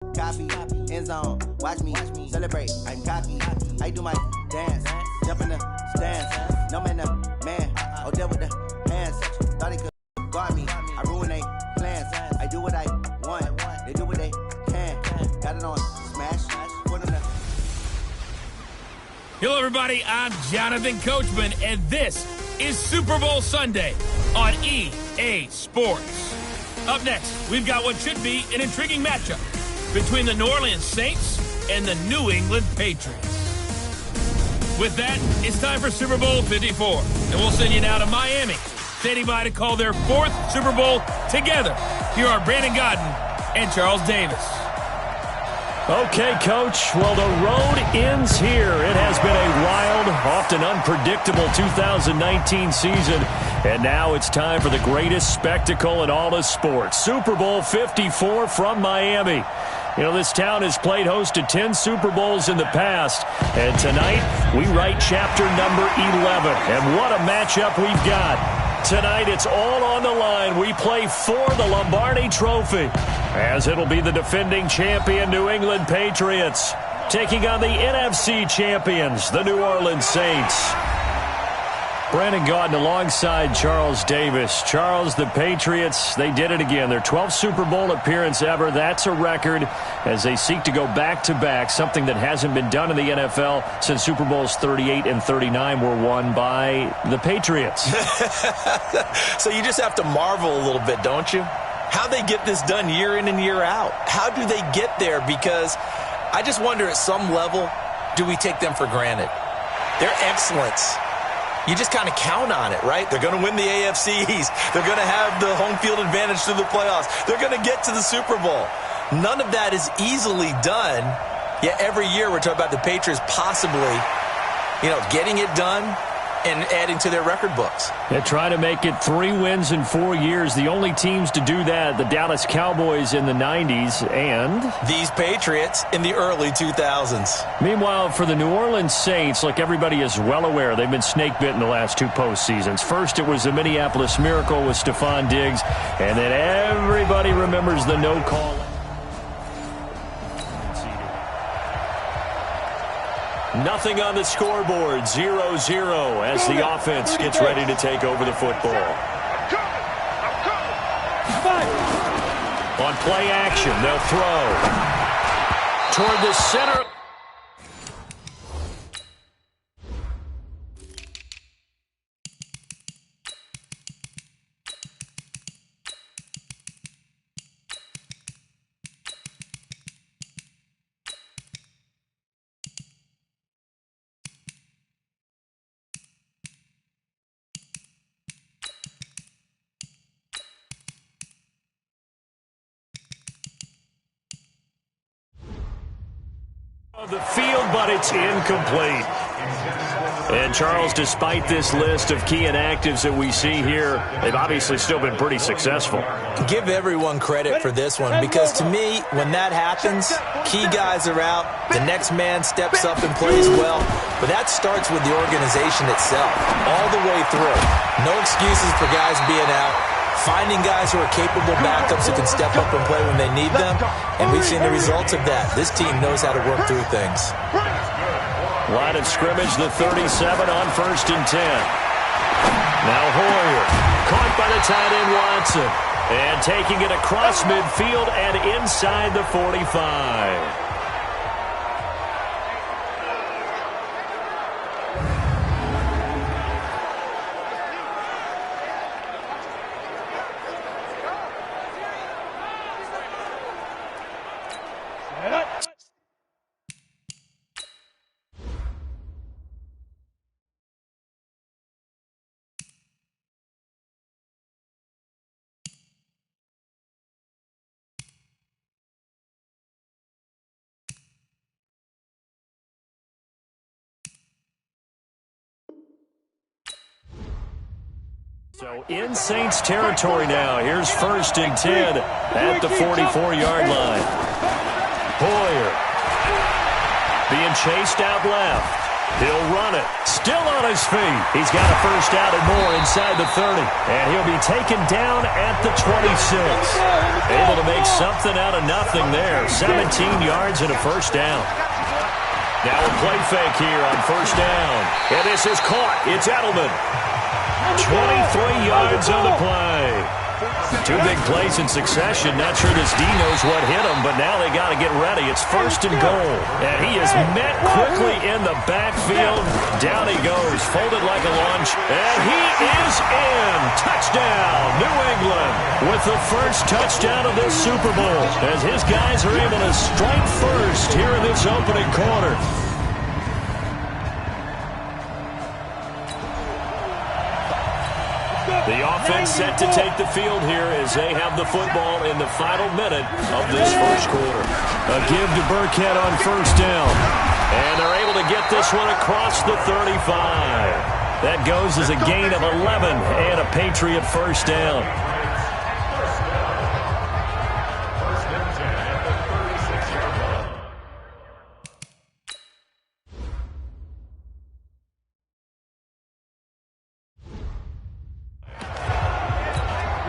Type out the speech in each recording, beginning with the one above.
Copy, end zone, watch me celebrate. I'm cocky, I do my dance, jump in the stands. No man, man, oh, there with the hands. Thought he could guard me, I ruin they plans. I do what I want, they do what they can. Got it on smash, put on the. Hello, everybody. I'm Jonathan Coachman, and this is Super Bowl Sunday on EA Sports. Up next, we've got what should be an intriguing matchup between the New Orleans Saints and the New England Patriots. With that, it's time for Super Bowl 54, and we'll send you now to Miami, standing by to call their fourth Super Bowl together. Here are Brandon Godden and Charles Davis. Okay, Coach. Well, the road ends here. It has been a wild, often unpredictable 2019 season, and now it's time for the greatest spectacle in all of sports. Super Bowl 54 from Miami. You know, this town has played host to 10 Super Bowls in the past, and tonight we write chapter number 11. And what a matchup we've got. Tonight it's all on the line. We play for the Lombardi Trophy, as it'll be the defending champion New England Patriots taking on the NFC champions, the New Orleans Saints. Brandon Gaudin alongside Charles Davis. Charles, the Patriots, they did it again. Their 12th Super Bowl appearance ever. That's a record as they seek to go back-to-back, something that hasn't been done in the NFL since Super Bowls 38 and 39 were won by the Patriots. So you just have to marvel a little bit, don't you? How they get this done year in and year out. How do they get there? Because I just wonder at some level, do we take them for granted? Their excellence, you just kind of count on it, right? They're going to win the AFC East. They're going to have the home field advantage through the playoffs. They're going to get to the Super Bowl. None of that is easily done, yet every year we're talking about the Patriots possibly, getting it done and adding to their record books. They're trying to make it 3 wins in 4 years. The only teams to do that, the Dallas Cowboys in the 90s and these Patriots in the early 2000s. Meanwhile, for the New Orleans Saints, like everybody is well aware, they've been snake-bitten the last 2 postseasons. First, it was the Minneapolis Miracle with Stephon Diggs, and then everybody remembers the no-call. Nothing on the scoreboard, 0-0 as the offense gets ready to take over the football. On play action, they'll throw toward the center. The field, but it's incomplete. And Charles, despite this list of key inactives that we see here, they've obviously still been pretty successful. Give everyone credit for this one, because to me, when that happens, key guys are out, the next man steps up and plays well, but that starts with the organization itself, all the way through. No excuses for guys being out. Finding guys who are capable backups who can step up and play when they need them, and we've seen the results of that. This team knows how to work through things. Line of scrimmage, the 37 on 1st and 10. Now Hoyer, caught by the tight end Watson, and taking it across midfield and inside the 45. So in Saints territory now. Here's 1st and 10 at the 44-yard line. Hoyer being chased out left. He'll run it. Still on his feet. He's got a first out and more inside the 30. And he'll be taken down at the 26. Able to make something out of nothing there. 17 yards and a first down. Now a play fake here on first down. And this is caught. It's Edelman. 23 yards on the play. Two big plays in succession. Not sure this D knows what hit him, but now they got to get ready. It's first and goal. And he is met quickly in the backfield. Down he goes, folded like a lunch. And he is in. Touchdown, New England, with the first touchdown of this Super Bowl, as his guys are able to strike first here in this opening quarter. The offense set to take the field here as they have the football in the final minute of this first quarter. A give to Burkhead on first down. And they're able to get this one across the 35. That goes as a gain of 11 and a Patriot first down.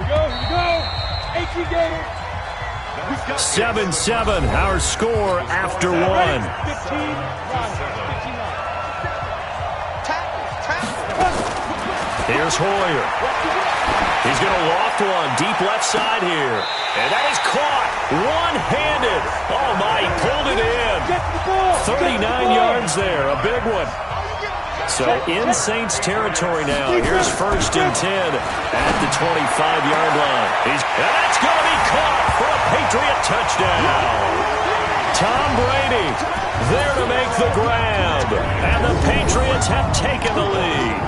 Go. 7-7, our score after one. Here's Hoyer. He's going to loft one deep left side here. And that is caught one-handed. Oh, my, he pulled it in. 39 yards there, a big one. So in Saints territory now. Here's first and 10 at the 25-yard line. And that's going to be caught for a Patriot touchdown. Tom Brady there to make the grab. And the Patriots have taken the lead.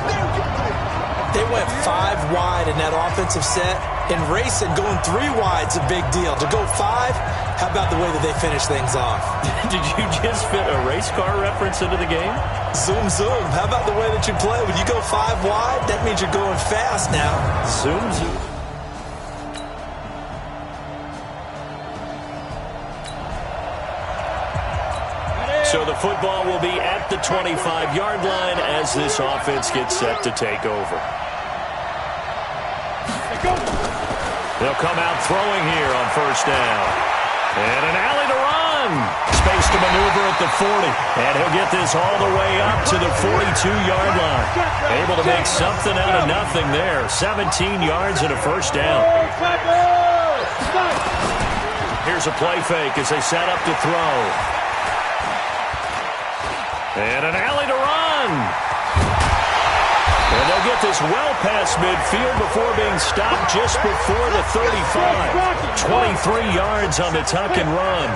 They went 5 wide in that offensive set. And racing, going 3 wide's a big deal. To go 5, how about the way that they finish things off? Did you just fit a race car reference into the game? Zoom, zoom. How about the way that you play? When you go 5 wide, that means you're going fast now. Zoom, zoom. So the football will be at the 25-yard line as this offense gets set to take over. They'll come out throwing here on first down. And an alley to run. Space to maneuver at the 40. And he'll get this all the way up to the 42-yard line. Able to make something out of nothing there. 17 yards and a first down. Here's a play fake as they set up to throw. And an alley to run. And they'll get this well past midfield before being stopped just before the 35. 23 yards on the tuck and run.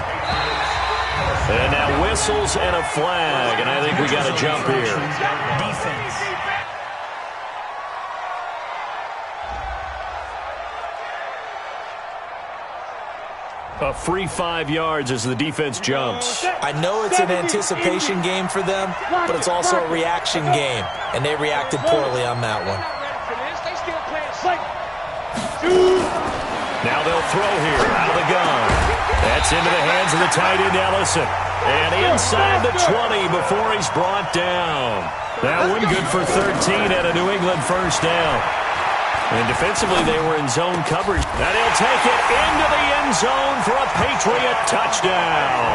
And now whistles and a flag. And I think we got to jump here. Defense. A free 5 yards as the defense jumps. I know it's an anticipation game for them, but it's also a reaction game, and they reacted poorly on that one. Now they'll throw here out of the gun. That's into the hands of the tight end Ellison. And inside the 20 before he's brought down. That one good for 13 at a New England first down. And defensively, they were in zone coverage. And he'll take it into the end zone for a Patriot touchdown.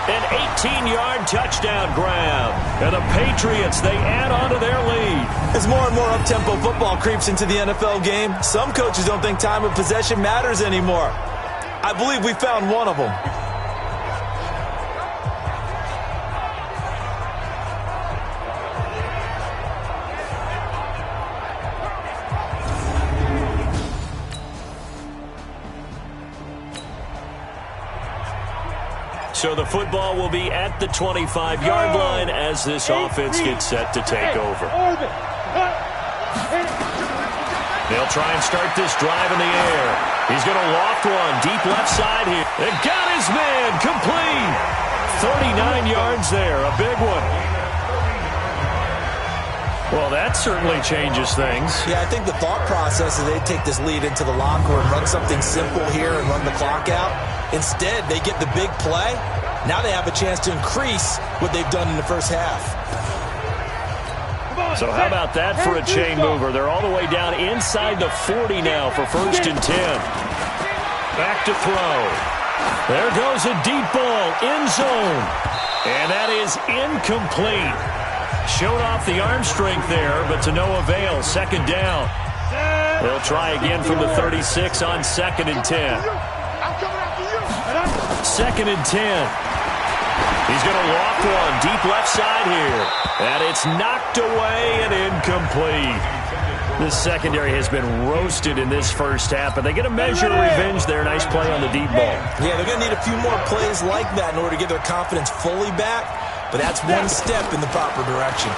An 18-yard touchdown grab. And the Patriots, they add on to their lead. As more and more up-tempo football creeps into the NFL game, some coaches don't think time of possession matters anymore. I believe we found one of them. So the football will be at the 25-yard line as this offense gets set to take over. They'll try and start this drive in the air. He's going to loft one deep left side here. They got his man complete. 39 yards there, a big one. Well, that certainly changes things. Yeah, I think the thought process is they take this lead into the locker room, run something simple here and run the clock out. Instead, they get the big play. Now they have a chance to increase what they've done in the first half. So how about that for a chain mover? They're all the way down inside the 40 now for 1st and 10. Back to throw. There goes a deep ball, end zone. And that is incomplete. Showed off the arm strength there, but to no avail. 2nd down. They'll try again from the 36 on 2nd and 10. 2nd and 10. He's going to loft one deep left side here. And it's knocked away and incomplete. This secondary has been roasted in this first half, but they get a measure of revenge there. Nice play on the deep ball. Yeah, they're going to need a few more plays like that in order to get their confidence fully back, but that's one step in the proper direction.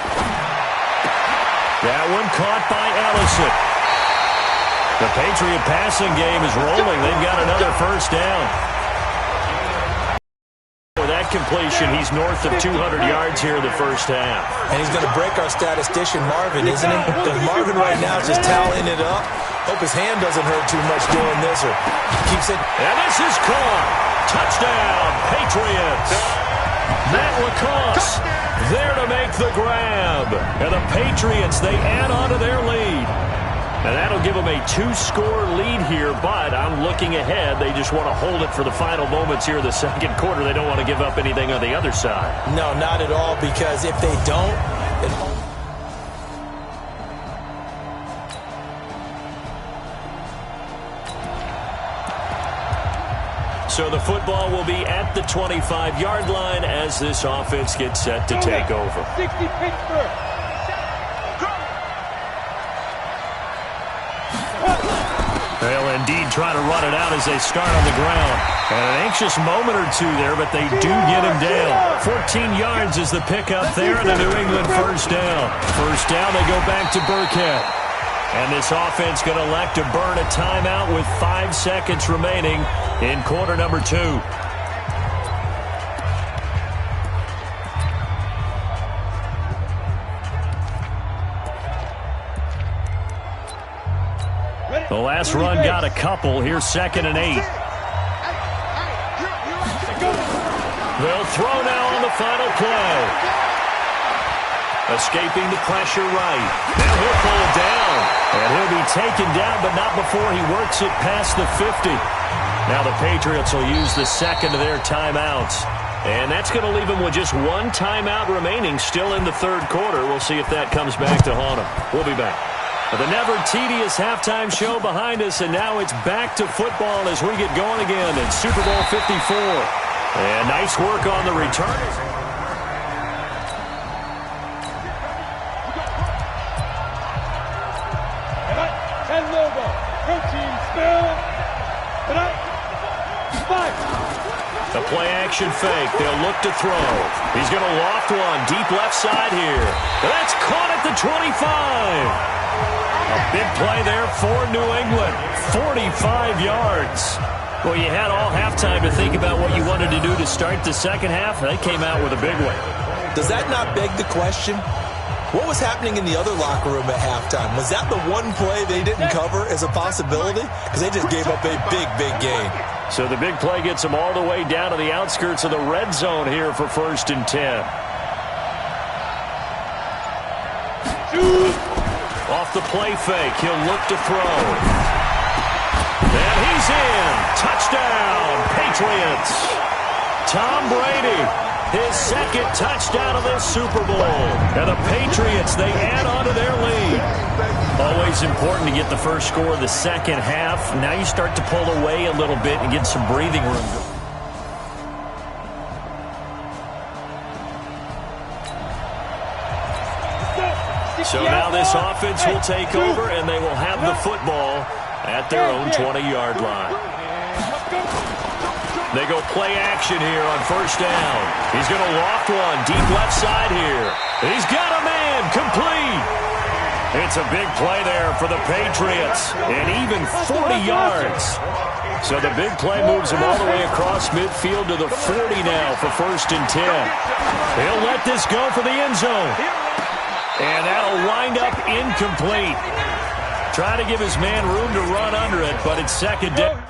That one caught by Ellison. The Patriot passing game is rolling. They've got another 1st down. For that completion, he's north of 200 yards here in the first half. And he's going to break our statistician, Marvin, isn't he? Because Marvin right now is just tallying it up. Hope his hand doesn't hurt too much doing this or keeps it. And this is caught. Touchdown, Patriots. Matt LaCosse there to make the grab. And the Patriots, they add on to their lead. And that'll give them a 2-score lead here, but I'm looking ahead. They just want to hold it for the final moments here in the 2nd quarter. They don't want to give up anything on the other side. No, not at all, because if they don't, So the football will be at the 25-yard line as this offense gets set to take over. 60 Pittsburgh. They'll indeed try to run it out as they start on the ground. And an anxious moment or two there, but they do get him down. 14 yards is the pickup there, and a New England 1st down. 1st down, they go back to Burkhead. And this offense going to elect to burn a timeout with 5 seconds remaining in quarter number 2. The last run got a couple. Here's 2nd and 8. They'll throw now on the final play. Escaping the pressure right. Now he'll pull it down. And he'll be taken down, but not before he works it past the 50. Now the Patriots will use the 2nd of their timeouts. And that's going to leave them with just 1 timeout remaining still in the 3rd quarter. We'll see if that comes back to haunt them. We'll be back. The never-tedious halftime show behind us, and now it's back to football as we get going again in Super Bowl 54. And nice work on the return. And logo. Protein spill. The play-action fake. They'll look to throw. He's going to loft one deep left side here. That's caught at the 25. A big play there for New England. 45 yards. Well, you had all halftime to think about what you wanted to do to start the 2nd half. They came out with a big one. Does that not beg the question? What was happening in the other locker room at halftime? Was that the one play they didn't cover as a possibility? Because they just gave up a big, big gain. So the big play gets them all the way down to the outskirts of the red zone here for 1st and 10. Off the play fake, he'll look to throw. And he's in. Touchdown, Patriots. Tom Brady, his 2nd touchdown of this Super Bowl. And the Patriots, they add on to their lead. Always important to get the first score of the 2nd half. Now you start to pull away a little bit and get some breathing room. So now this offense will take over, and they will have the football at their own 20-yard line. They go play action here on 1st down. He's going to loft one deep left side here. He's got a man complete. It's a big play there for the Patriots, and even 40 yards. So the big play moves him all the way across midfield to the 40 now for 1st and 10. He'll let this go for the end zone. And that'll wind up incomplete. Try to give his man room to run under it, but it's 2nd down.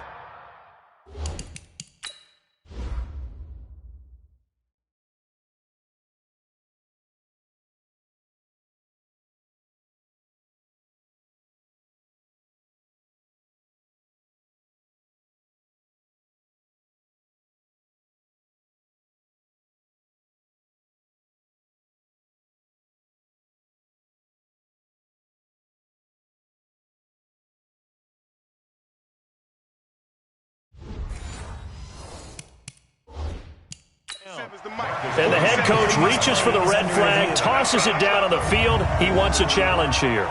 And the head coach reaches for the red flag, tosses it down on the field. He wants a challenge here.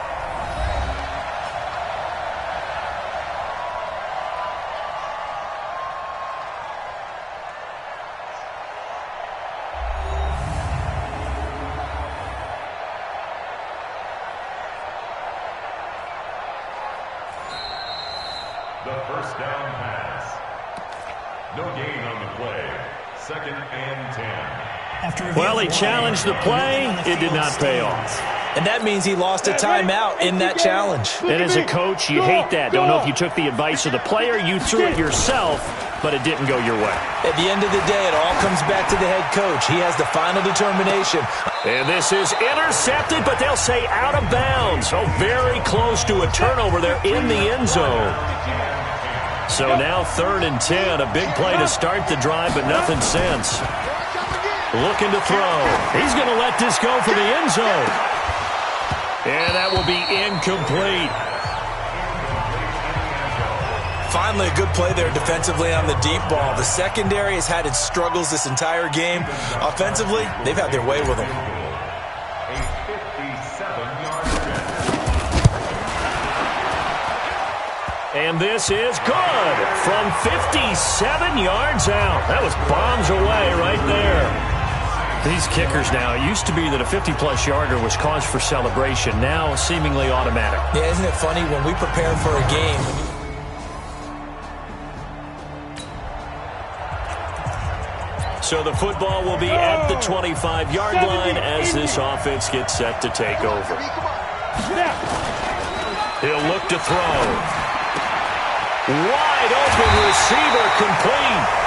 The first down pass. No gain on the play. 2nd and 10. Well, he challenged the play. It did not pay off. And that means he lost a timeout in that challenge. And as a coach, you hate that. Don't know if you took the advice of the player, you threw it yourself, but it didn't go your way. At the end of the day, it all comes back to the head coach. He has the final determination. And this is intercepted, but they'll say out of bounds. Oh, very close to a turnover there in the end zone. So now 3rd and 10, a big play to start the drive, but nothing since. Looking to throw. He's going to let this go for the end zone. And that will be incomplete. Finally, a good play there defensively on the deep ball. The secondary has had its struggles this entire game. Offensively, they've had their way with them. A 57-yard catch. And this is good from 57 yards out. That was bombs away right there. These kickers now, it used to be that a 50-plus yarder was cause for celebration. Now seemingly automatic. Yeah, isn't it funny when we prepare for a game? So the football will be at the 25-yard line as this offense gets set to take over. He'll look to throw. Wide open receiver complete.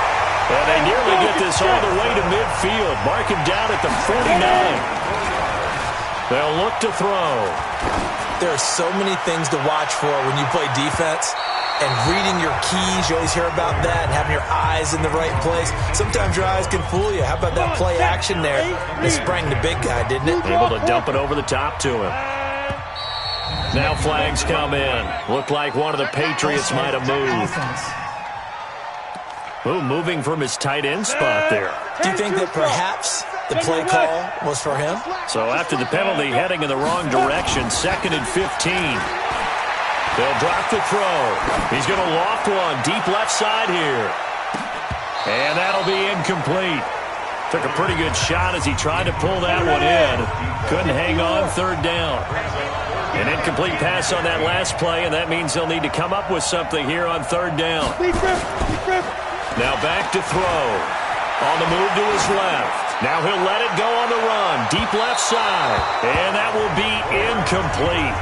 And they nearly get this all the way to midfield. Mark him down at the 49. They'll look to throw. There are so many things to watch for when you play defense. And reading your keys, you always hear about that, and having your eyes in the right place. Sometimes your eyes can fool you. How about that play action there? They sprang the big guy, didn't it? Able to dump it over the top to him. Now flags come in. Looked like one of the Patriots might have moved. Ooh, moving from his tight end spot there. Do you think that perhaps the play call was for him? So after the penalty, heading in the wrong direction, 2nd and 15. They'll drop the throw. He's going to loft one deep left side here. And that'll be incomplete. Took a pretty good shot as he tried to pull that one in. Couldn't hang on, 3rd down. An incomplete pass on that last play, and that means they'll need to come up with something here on 3rd down. Now back to throw. On the move to his left. Now he'll let it go on the run. Deep left side. And that will be incomplete.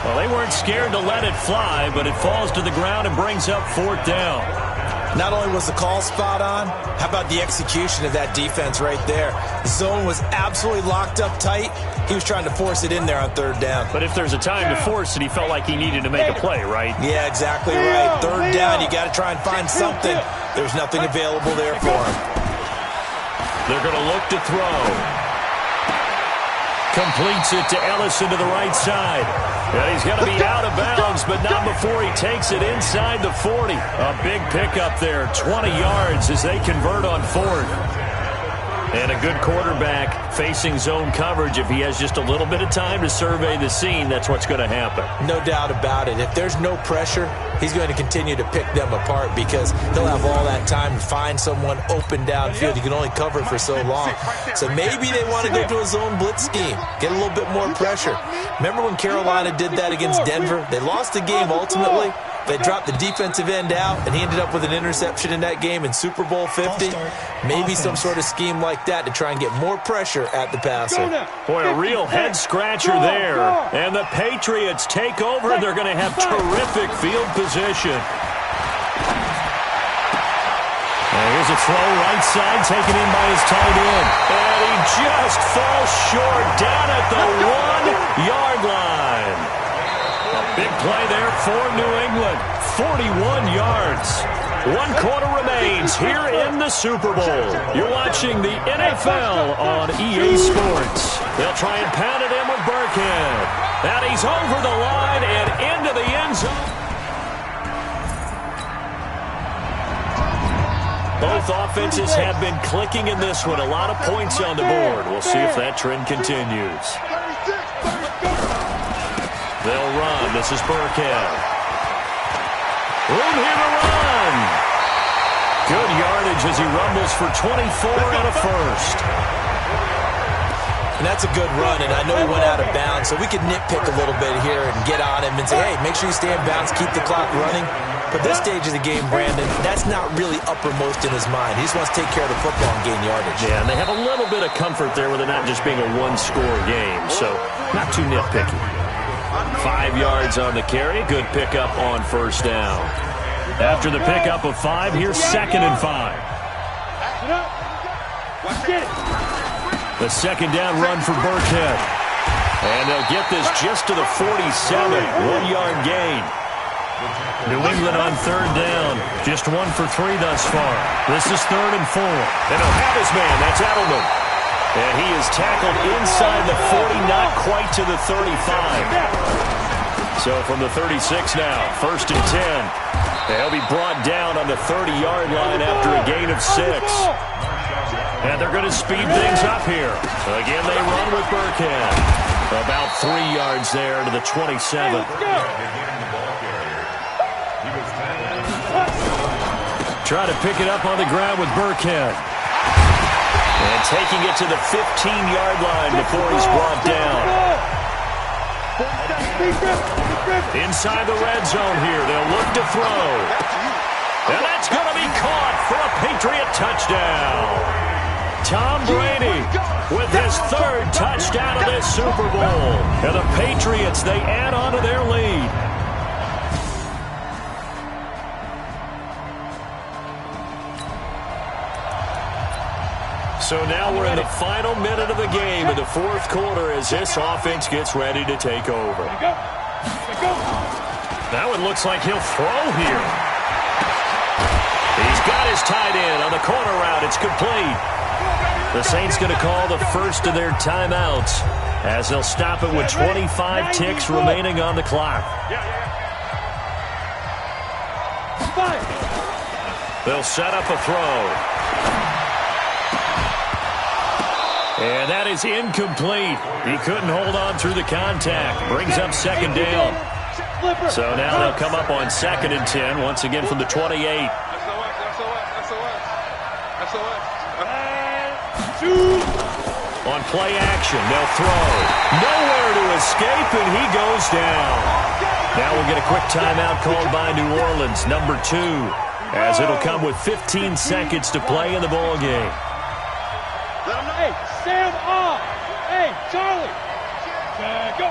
Well, they weren't scared to let it fly, but it falls to the ground and brings up 4th down. Not only was the call spot on, how about the execution of that defense right there? The zone was absolutely locked up tight. He was trying to force it in there on 3rd down. But if there's a time to force it, he felt like he needed to make a play, right? Yeah, exactly right. 3rd down, you got to try and find something. There's nothing available there for him. They're going to look to throw. Completes it to Ellison to the right side. And he's going to be out of bounds, but not before he takes it inside the 40. A big pickup there, 20 yards as they convert on 4th. And a good quarterback facing zone coverage. If he has just a little bit of time to survey the scene, that's what's going to happen. No doubt about it. If there's no pressure, he's going to continue to pick them apart because he'll have all that time to find someone open downfield. You can only cover for so long. So maybe they want to go to a zone blitz scheme, get a little bit more pressure. Remember when Carolina did that against Denver? They lost the game ultimately. They dropped the defensive end out, and he ended up with an interception in that game in Super Bowl 50. Maybe some sort of scheme like that to try and get more pressure at the passer. Boy, a real head-scratcher there. And the Patriots take over, and they're going to have terrific field position. And here's a throw right side, taken in by his tight end. And he just falls short down at the 1-yard line. A big play there for New England. 41 yards. 1 quarter remains here in the Super Bowl. You're watching the NFL on EA Sports. They'll try and pound it in with Burkhead. And he's over the line and into the end zone. Both offenses have been clicking in this one. A lot of points on the board. We'll see if that trend continues. They'll run. This is Burkhead. Room here to run. Good yardage as he rumbles for 24 and a first. And that's a good run, and I know he went out of bounds, so we could nitpick a little bit here and get on him and say, hey, make sure you stay in bounds, keep the clock running. But this stage of the game, Brandon, that's not really uppermost in his mind. He just wants to take care of the football and gain yardage. Yeah, and they have a little bit of comfort there with it not just being a one-score game, so not too nitpicky. 5 yards on the carry. Good pickup on first down. After the pickup of 5, here's 2nd and 5. The second down run for Burkhead. And they'll get this just to the 47. 1-yard gain. New England on 3rd down. Just 1 for 3 thus far. This is 3rd and 4. And he'll have his man. That's Edelman. And he is tackled inside the 40, not quite to the 35. So from the 36 now, 1st and 10. They'll be brought down on the 30-yard line after a gain of 6. And they're going to speed things up here. Again, they run with Burkhead. About 3 yards there to the 27. Try to pick it up on the ground with Burkhead. And taking it to the 15-yard line before he's brought down. Inside the red zone here. They'll look to throw. And that's going to be caught for a Patriot touchdown. Tom Brady with his 3rd touchdown of this Super Bowl. And the Patriots, they add on to their lead. So now we're in the final minute of the game in the 4th quarter as this offense gets ready to take over. Now it looks like he'll throw here. He's got his tight end on the corner route. It's complete. The Saints going to call the first of their timeouts as they'll stop it with 25 ticks remaining on the clock. They'll set up a throw. And that is incomplete. He couldn't hold on through the contact. Brings up 2nd down. So now they'll come up on 2nd and 10, once again from the 28. On play action, they'll throw. Nowhere to escape, and he goes down. Now we'll get a quick timeout called by New Orleans, number 2, as it'll come with 15 seconds to play in the ball game. Hey, Sam off. Hey, Charlie. Go.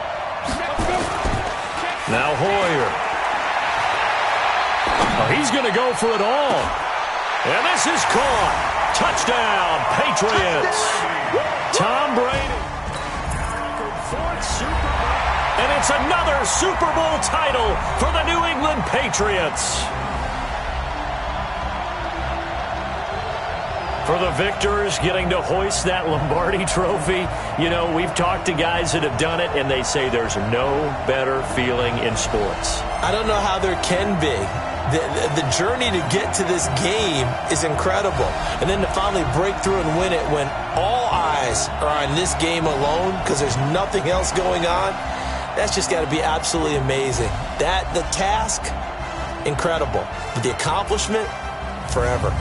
Now Hoyer. Oh, he's going to go for it all. And this is caught. Touchdown, Patriots. Tom Brady. 4th Super Bowl. And it's another Super Bowl title for the New England Patriots. For the victors getting to hoist that Lombardi trophy, you know, we've talked to guys that have done it, and they say there's no better feeling in sports. I don't know how there can be. The journey to get to this game is incredible. And then to finally break through and win it when all eyes are on this game alone because there's nothing else going on, that's just got to be absolutely amazing. The task, incredible. But the accomplishment, forever.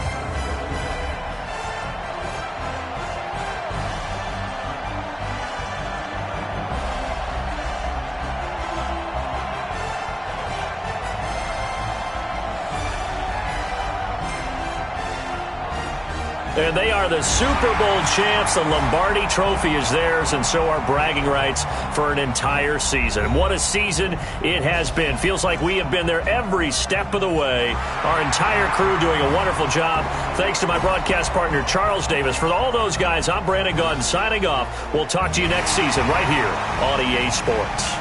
And they are the Super Bowl champs. The Lombardi Trophy is theirs, and so are bragging rights for an entire season. And what a season it has been. Feels like we have been there every step of the way. Our entire crew doing a wonderful job. Thanks to my broadcast partner, Charles Davis. For all those guys, I'm Brandon Gaudin signing off. We'll talk to you next season right here on EA Sports.